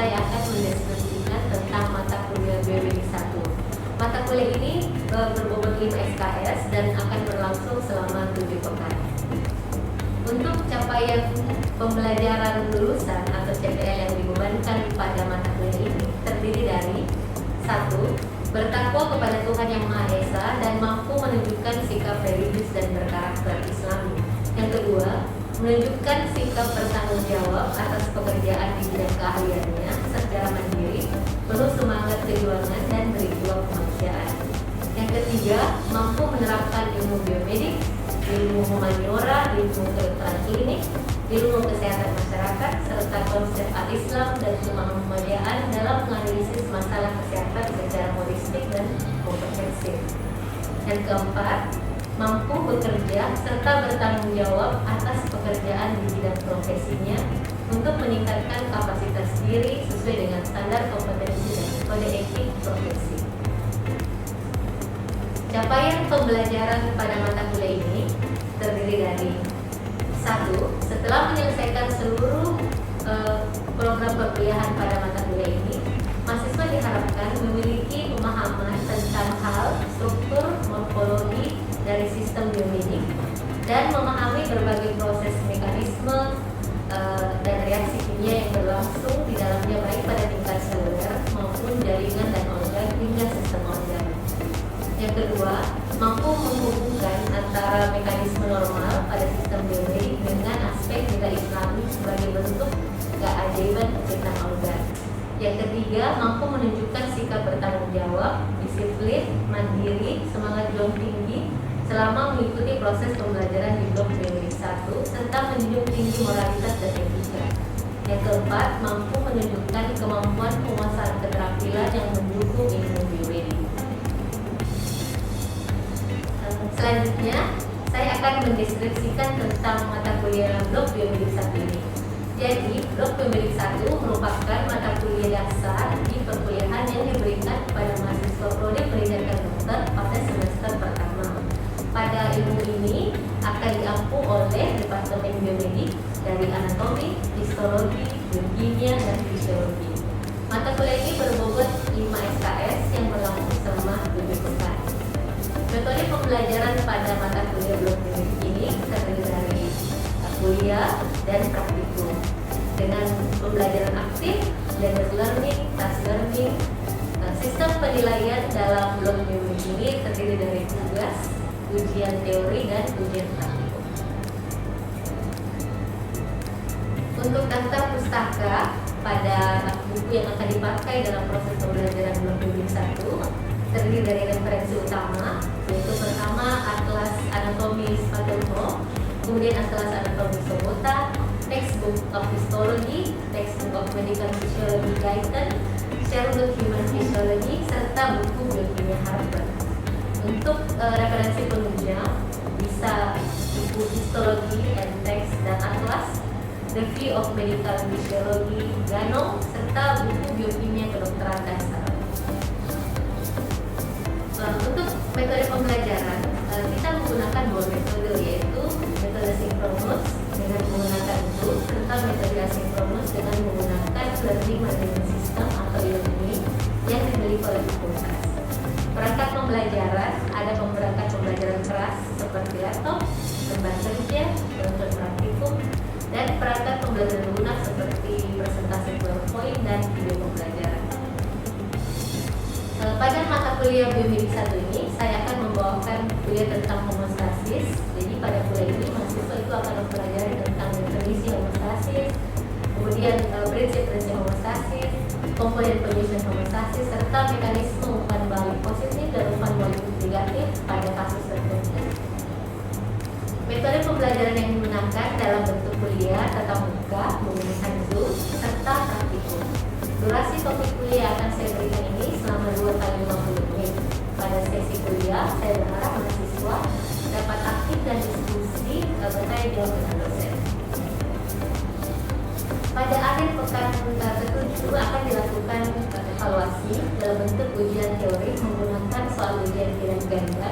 saya akan mendeskripsikan tentang mata kuliah Biomedik 1. Mata kuliah ini berbobot 5 SKS dan akan berlangsung selama 7 pekan. Untuk capaian pembelajaran lulusan atau CPL yang dibebankan pada mata kuliah ini terdiri dari 1. Bertakwa kepada Tuhan Yang Maha Esa dan mampu menunjukkan sikap religius dan berkarakter Islami. Yang kedua, menunjukkan sikap bertanggung jawab atas pekerjaan di bidang keahliannya secara mandiri, penuh semangat kejuangan dan berjuang kemanusiaan. Yang ketiga, mampu menerapkan ilmu biomedik, ilmu humaniora, ilmu kedokteran klinik, ilmu kesehatan masyarakat, serta konsep al-Islam dan kemanusiaan dalam menganalisis masalah kesehatan secara holistik dan komprehensif. Yang keempat, mampu bekerja serta bertanggung jawab atas pekerjaan di bidang profesinya untuk meningkatkan kapasitas diri sesuai dengan standar kompetensi dan kode etik profesi. Capaian pembelajaran pada mata kuliah ini terdiri dari 1. Setelah menyelesaikan seluruh program perkuliahan pada mata kuliah ini, mahasiswa diharapkan memiliki pemahaman tentang hal struktur morfologi dari sistem biomedik dan memahami berbagai proses mekanisme dan reaksi kimia yang berlangsung di dalamnya baik pada tingkat seluler maupun jaringan dan organ hingga sistem organ. Yang kedua, mampu menghubungkan antara mekanisme normal pada sistem biomedik dengan aspek nilai Islami sebagai bentuk keajaiban penciptaan organ. Yang ketiga, mampu menunjukkan sikap bertanggung jawab, disiplin, mandiri, semangat juang tinggi selama mengikuti proses pembelajaran di blok Biomedik 1 serta menjunjung tinggi moralitas dan etika. Yang keempat, mampu menunjukkan kemampuan penguasaan keterampilan yang mendukung ilmu biomedik. Selanjutnya, saya akan mendeskripsikan tentang mata kuliah blok Biomedik 1 ini. Jadi, blok Biomedik 1 merupakan mata kuliah dasar di perkuliahan yang diberikan kepada mahasiswa prodi pendidikan dokter pada semester pertama. Pada ilmu ini akan diampu oleh Departemen Biomedik dari anatomi, histologi, biokimia, dan fisiologi. Mata kuliah ini berbobot 5 SKS yang berlangsung selama 7 pekan. Metode pembelajaran pada mata kuliah blok biomedik ini terdiri dari kuliah dan praktikum dengan pembelajaran aktif, blended learning, task learning. Sistem penilaian dalam blok biomedik ini terdiri dari tugas, ujian teori, dan ujian praktikum. Untuk daftar pustaka pada buku yang akan dipakai dalam proses pembelajaran blok biomedik 1 terdiri dari referensi utama, yaitu pertama Atlas Anatomi Spatulho, kemudian Atlas Anatomi Sobota, Textbook of Histology, Textbook of Medical Physiology Guyton, Sherlock Human Physiology, serta buku biokimia Harvard. Untuk referensi penunjang bisa buku Histology and Text dan Atlas, Review of Medical Physiology Gano, serta buku biokimia kedokteran dasar. Untuk metode pembelajaran, kita menggunakan dua metode, yaitu metode sinkronus dengan menggunakan Zoom serta metode asinkronus dengan menggunakan Learning Management System atau e-learning yang dimiliki oleh fakultas. Perangkat pembelajaran, ada perangkat pembelajaran keras seperti laptop, lembar kerja, perangkat praktikum, dan perangkat pembelajaran lunak seperti presentasi PowerPoint dan video pembelajaran. Pada mata kuliah Biomedik 1 ini, saya akan membawakan kuliah tentang homeostasis. Jadi pada kuliah ini, mahasiswa itu akan mempelajari tentang definisi homeostasis, kemudian prinsip-prinsip homeostasis, komponen penyusun homeostasis, serta mekanisme umpan balik positif dan umpan balik negatif pada kasus tertentu. Metode pembelajaran yang digunakan dalam bentuk kuliah tatap muka menggunakan Zoom serta praktikum. Durasi topik kuliah akan saya berikan ini selama 2 kali 50 menit. Pada sesi kuliah, saya berharap mahasiswa dapat aktif dan diskusi bertanya jawab dengan dosen. Pada akhir pekan ke-7 akan dilakukan evaluasi dalam bentuk ujian teori menggunakan soal ujian pilihan ganda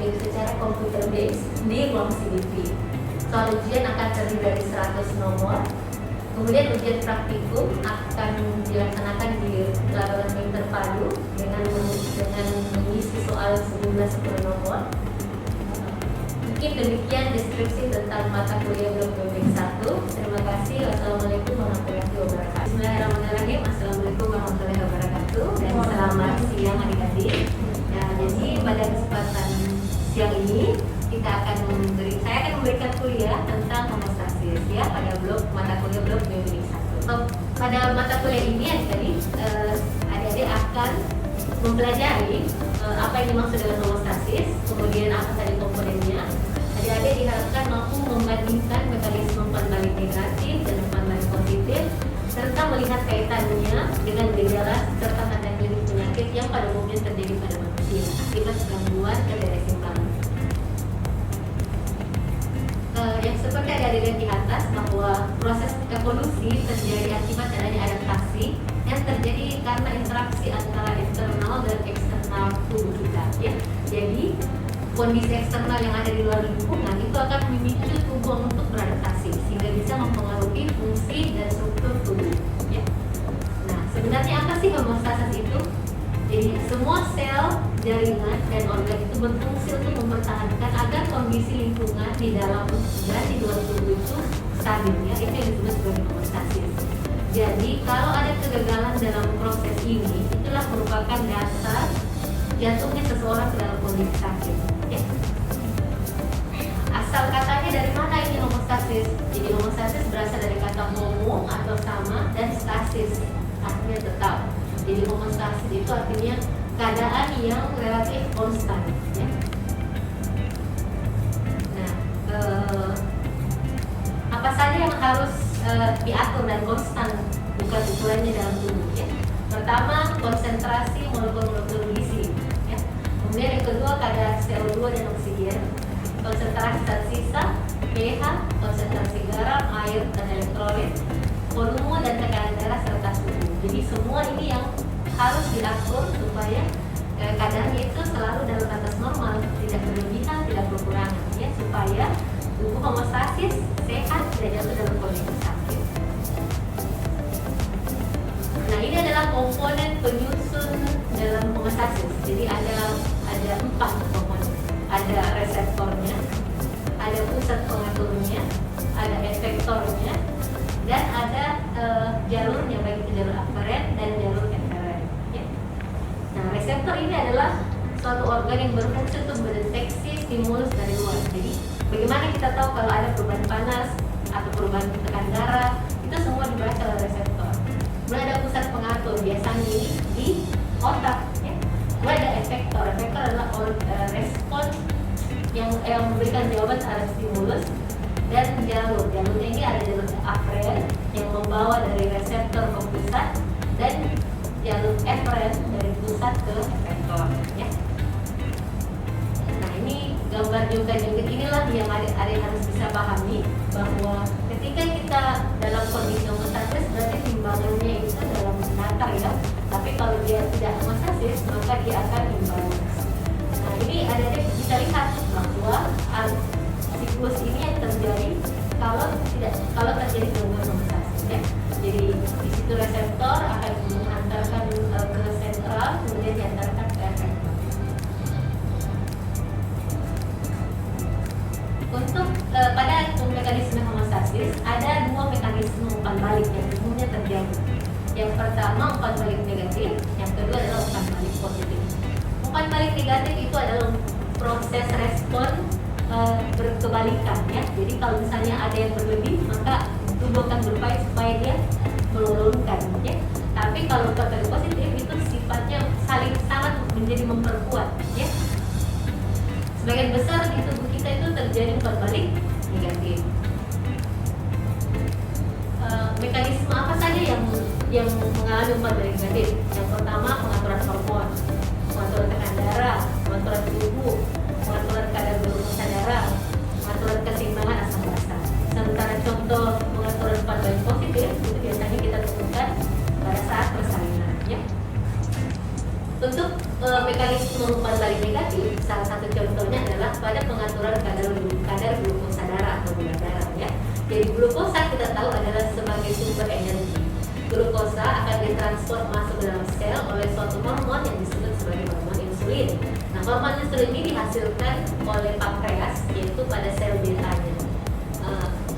secara komputer based di ruang CDP. Soal ujian akan terdiri dari 100 nomor. Kemudian ujian praktikum akan dilaksanakan di laboratorium terpadu dengan mengisi soal sejumlah 10 nomor. Mungkin demikian deskripsi tentang mata kuliah blok bimbing 1. Terima kasih. Wassalamualaikum warahmatullahi wabarakatuh. Bismillahirrahmanirrahim. Assalamualaikum warahmatullahi wabarakatuh. Dan selamat siang adik-adik. Nah, jadi pada kesempatan siang ini saya akan memberikan kuliah tentang homostasis ya pada mata kuliah blok bimbing 1. Pada mata kuliah ini adik-adik akan mempelajari apa yang dimaksud dengan homostasis, kemudian apa saja komponennya. Adik-adik diharapkan mampu membandingkan mekanisme umpan balik negatif dan umpan balik positif, serta melihat kaitannya dengan gejala serta tanda klinis penyakit yang pada umumnya terjadi pada manusia akibat gangguan keseimbangan. Yang seperti adik-adik lihat di atas bahwa proses evolusi terjadi akibat adanya adaptasi yang terjadi karena interaksi antara internal dan eksternal tubuh kita ya. Jadi kondisi eksternal yang ada di luar lingkungan itu akan memicu tubuh untuk beradaptasi sehingga bisa mempengaruhi fungsi dan struktur tubuh ya. Nah, sebenarnya apa sih homeostasis itu? Jadi semua sel, jaringan, dan organ itu berfungsi untuk mempertahankan agar kondisi lingkungan di dalam dan di luar tubuh itu stabil ya. Itu yang disebut sebagai homeostasis. Jadi kalau ada kegagalan dalam proses ini, itulah merupakan dasar jatuhnya seseorang ke dalam kondisi sakit ya. Asal katanya dari mana ini homeostasis? Jadi homeostasis berasal dari kata homo atau sama dan stasis artinya tetap. Jadi homeostasis itu artinya keadaan yang relatif konstan ya. Nah, apa saja yang harus diatur dan konstan bukan ukurannya dalam tubuh ya. Pertama, konsentrasi molekul-molekul gizi ya. Kemudian yang kedua, kadar CO2 dan oksigen, konsentrasi zat sisa, pH, konsentrasi garam, air dan elektrolit, volume dan tekanan darah serta suhu. Jadi semua ini yang harus diatur supaya kadarnya itu selalu dalam batas normal, tidak berlebihan, tidak berkurangan ya, supaya tubuh homeostasis sehat dan jatuh dalam kondisi sakit. Nah, ini adalah komponen penyusun dalam homeostasis. Jadi ada 4 komponen. Ada reseptornya, ada pusat pengaturnya, ada efektornya, dan ada jalurnya, baik itu jalur aferen dan jalur eferen ya. Nah, reseptor ini adalah suatu organ yang berfungsi untuk mendeteksi stimulus dari luar. Jadi bagaimana kita tahu kalau ada perubahan panas atau perubahan tekanan darah, itu semua dibaca oleh reseptor. Kemudian ada pusat pengatur, biasanya ini di otak ya. Kemudian ada efektor adalah respon yang memberikan jawaban terhadap stimulus. Dan jalurnya ini ada jalur aferen yang membawa dari reseptor ke pusat, dan jalur eferen dari pusat ke efektor ya. Nah, ini gambar juga inilah yang adik-adik harus bisa pahami bahwa ketika kita dalam kondisi homeostasis berarti timbangannya itu dalam datar ya. Tapi kalau dia tidak homeostasis maka dia akan imbalance. Nah, ini adik-adik bisa lihat bahwa siklus ini yang terjadi kalau terjadi gangguan homeostasis ya. Jadi di situ reseptor akan menghantarkan ke sentral, kemudian diantarkan ke efektor. Untuk pada mekanisme homeostasis ada 2 mekanisme umpan balik yang umumnya terjadi. Yang pertama umpan balik negatif, yang kedua adalah umpan balik positif. Umpan balik negatif itu adalah proses respon berkebalikan ya. Jadi kalau misalnya ada yang berlebih maka tubuh akan berupaya supaya dia menurunkan ya. Tapi kalau umpan balik positif itu sifatnya saling sangat menjadi memperkuat ya. Sebagian besar di tubuh kita itu terjadi umpan balik negatif. Mekanisme apa saja yang mengalami umpan balik negatif? Yang pertama pengaturan hormon, pengaturan tekanan darah, pengaturan tubuh, pengaturan kadar glukosa darah, pengaturan keseimbangan asam basa. Sementara contoh pengaturan umpan balik positif itu biasanya kita temukan pada saat persalinan ya. Untuk mekanisme umpan balik negatif, salah satu contohnya adalah pada pengaturan kadar glukosa darah atau gula darah ya. Jadi glukosa kita tahu adalah sebagai sumber glukagon ini dihasilkan oleh pankreas, yaitu pada sel betanya.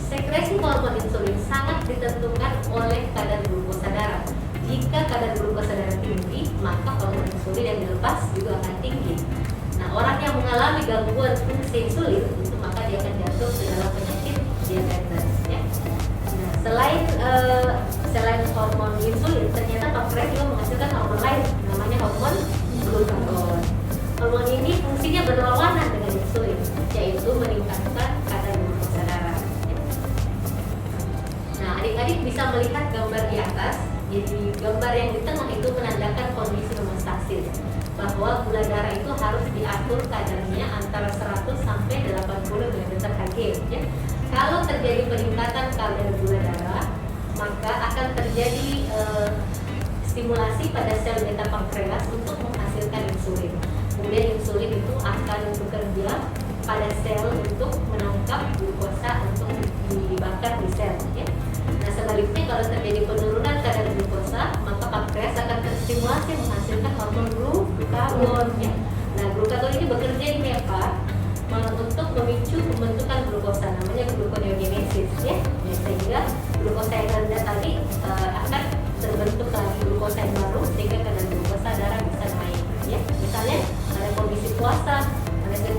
Sekresi hormon insulin sangat ditentukan oleh kadar glukosa darah. Jika kadar glukosa darah tinggi, maka hormon insulin yang dilepas juga akan tinggi. Nah, orang yang mengalami gangguan fungsi insulin itu maka dia akan jatuh ke dalam penyakit diabetes. Ya. Nah, selain hormon insulin, ternyata pankreas juga menghasilkan hormon lain, namanya hormon glukagon. Hormon ini fungsinya berlawanan dengan insulin, yaitu meningkatkan kadar glukosa darah. Nah, adik-adik bisa melihat gambar di atas. Jadi gambar yang di tengah itu menandakan kondisi homeostasis, bahwa gula darah itu harus diatur kadarnya antara 100 sampai 80 mg/Hg. Ya. Kalau terjadi peningkatan kadar gula darah, maka akan terjadi stimulasi pada sel beta pankreas untuk menghasilkan insulin. Kemudian insulin itu akan bekerja pada sel untuk menangkap glukosa untuk dibakar di sel. Ya. Nah, sebaliknya kalau terjadi penurunan kadar glukosa, maka pankreas akan terstimulasi menghasilkan hormon glukagon. Ya. Nah, glukagon ini bekerja di hepar untuk memicu pembentukan glukosa, namanya gluconeogenesis. Ya. Nah, sehingga glukosa yang rendah tadi akan terbentuk lagi glukosa yang baru, sehingga kadar glukosa darah bisa naik. Ya. Misalnya pada kondisi puasa,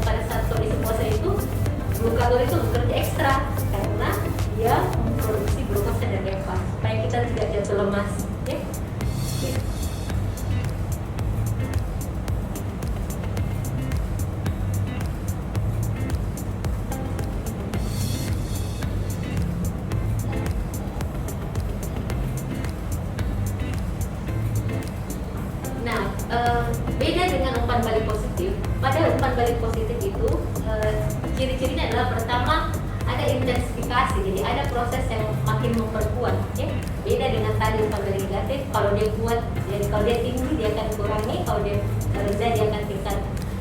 pada saat kondisi puasa itu glukagon itu bekerja ekstra karena dia memproduksi glukosa dari hepar supaya kita tidak jatuh lemas. Ya. Beda dengan umpan balik positif. Pada umpan balik positif itu ciri-cirinya adalah pertama ada intensifikasi, jadi ada proses yang makin memperkuat. Ya. Beda dengan tadi umpan balik negatif, kalau dia kuat, jadi kalau dia tinggi dia akan kurangi, kalau dia rendah dia akan tingkatkan.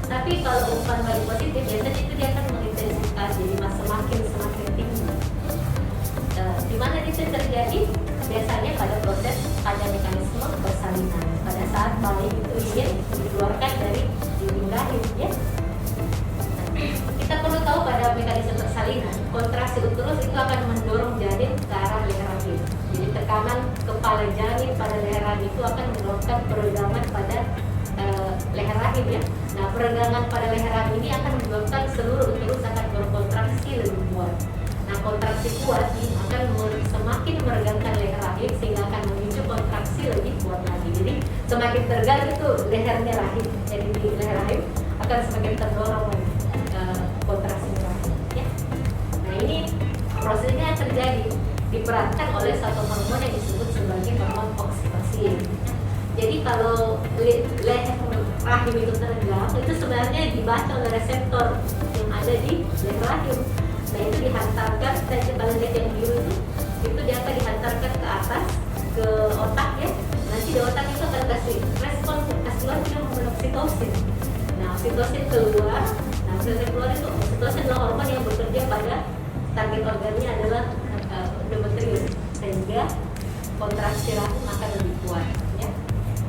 Tapi kalau umpan balik positif biasanya itu dia akan mengintensifikasi, jadi semakin tinggi. Di mana itu terjadi? Biasanya pada mekanisme persalinan. Pada saat bayi itu ingin dikeluarkan dari dinding rahim, ya. Kita perlu tahu pada mekanisme persalinan, kontraksi uterus itu akan mendorong janin ke arah leher rahim. Jadi tekanan kepala janin pada leher rahim itu akan mendorongkan peregangan pada leher rahim, ya. Nah, peregangan pada leher rahim ini akan menyebabkan seluruh uterus akan berkontraksi lebih kuat. Nah, kontraksi kuat ini akan semakin meregangkan leher rahim sehingga akan memicu kontraksi lebih kuat lagi. Jadi semakin tegang itu lehernya rahim, jadi di leher rahim akan semakin terdorong lagi kontraksi rahim. Ya. Nah, ini prosesnya terjadi diperankan oleh satu hormon yang disebut sebagai hormon oksitosin. Jadi kalau leher rahim itu teregang, itu sebenarnya dibaca oleh reseptor yang ada di leher rahim. Nah, itu dihantarkan, kalau lihat yang biru itu dia akan dihantarkan ke atas, ke otak, ya. Nanti di otak itu akan kasih respon oksitosin. Nah, oksitosin keluar. Nah, oksitosin keluar itu oksitosin adalah hormon yang bekerja pada target organnya adalah endometrium, sehingga kontraksi rahim akan lebih kuat. Ya.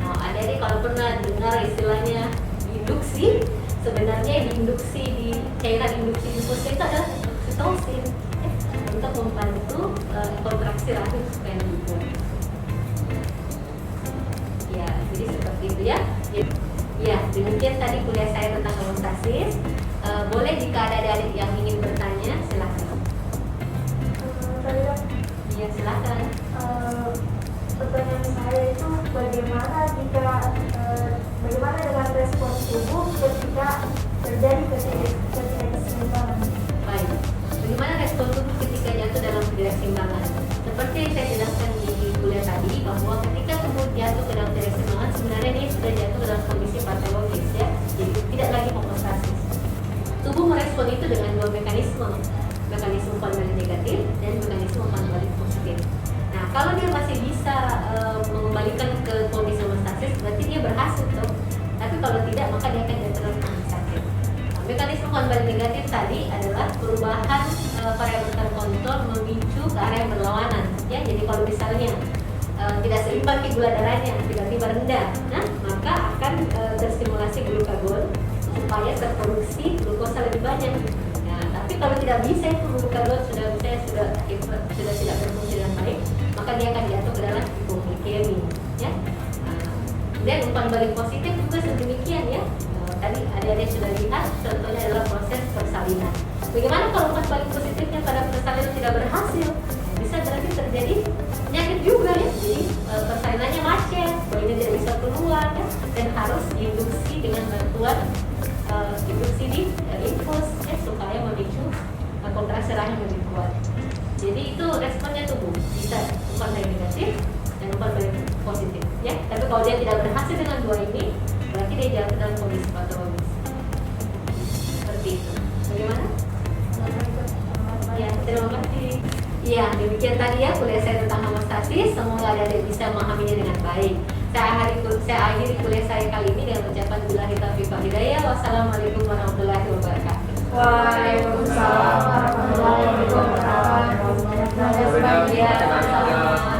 Nah, adik-adik kalau pernah dengar istilahnya induksi, sebenarnya induksi di cairan induksi infusnya itu adalah oksitosin, ya, untuk membantu kontraksi rahim supaya lebih kuat. Ya, jadi seperti itu, ya. Ya, demikian tadi kuliah saya tentang homeostasis. Boleh jika ada adik yang ingin bertanya, silakan. Iya, silakan. Pertanyaan saya itu bagaimana dengan respon tubuh ketika terjadi ketidakseimbangan? Baik. Bagaimana respon tubuh ketika jatuh dalam ketidakseimbangan? Seperti yang saya jelaskan di kuliah tadi, bahwa ketika tubuh jatuh ke dalam ketidakseimbangan, sebenarnya ini sudah jatuh dalam kondisi patologis, ya. Jadi tidak lagi homeostasis. Tubuh merespon itu dengan dua mekanisme umpan balik negatif dan mekanisme umpan balik positif. Nah, kalau dia masih bisa mengembalikan ke kondisi homeostasis, berarti dia berhasil, tuh. Tapi kalau tidak, maka dia akan jatuh dalam sakit. Nah, mekanisme umpan balik negatif tadi adalah perubahan parameter kontrol memicu ke arah yang berlawanan. Ya, jadi kalau misalnya tidak seimbang gula darahnya, tiba-tiba rendah, nah maka akan terstimulasi glukagon supaya terproduksi glukosa lebih banyak. Nah, tapi kalau tidak bisa itu glukagon sudah tidak berfungsi dengan baik, maka dia akan jatuh ke dalam hipoglikemi, ya. Dan umpan balik positif juga sedemikian, ya. Tadi adik-adik sudah lihat, contohnya adalah proses persalinan. Bagaimana kalau umpan balik positifnya pada persalinan tidak berhasil? Bisa berarti terjadi penyakit juga, ya. Jadi persalinannya macet, bayinya tidak bisa keluar, ya, dan harus diinduksi dengan bantuan induksi di infus, ya, supaya memicu kontraksi rahim lebih kuat. Jadi itu responnya tubuh, bisa umpan balik negatif dan umpan balik positif, ya. Tapi kalau dia tidak berhasil dengan dua ini, berarti dia jatuh dalam kondisi patologis. Seperti itu. Bagaimana? Ya, terima kasih. Ya, demikian tadi ya kuliah saya tentang hemostasis. Semoga adik-adik bisa memahaminya dengan baik. Saya akhiri kuliah saya kali ini dengan ucapan billahi taufiq wal hidayah. Wassalamualaikum warahmatullahi wabarakatuh. Waalaikumsalam.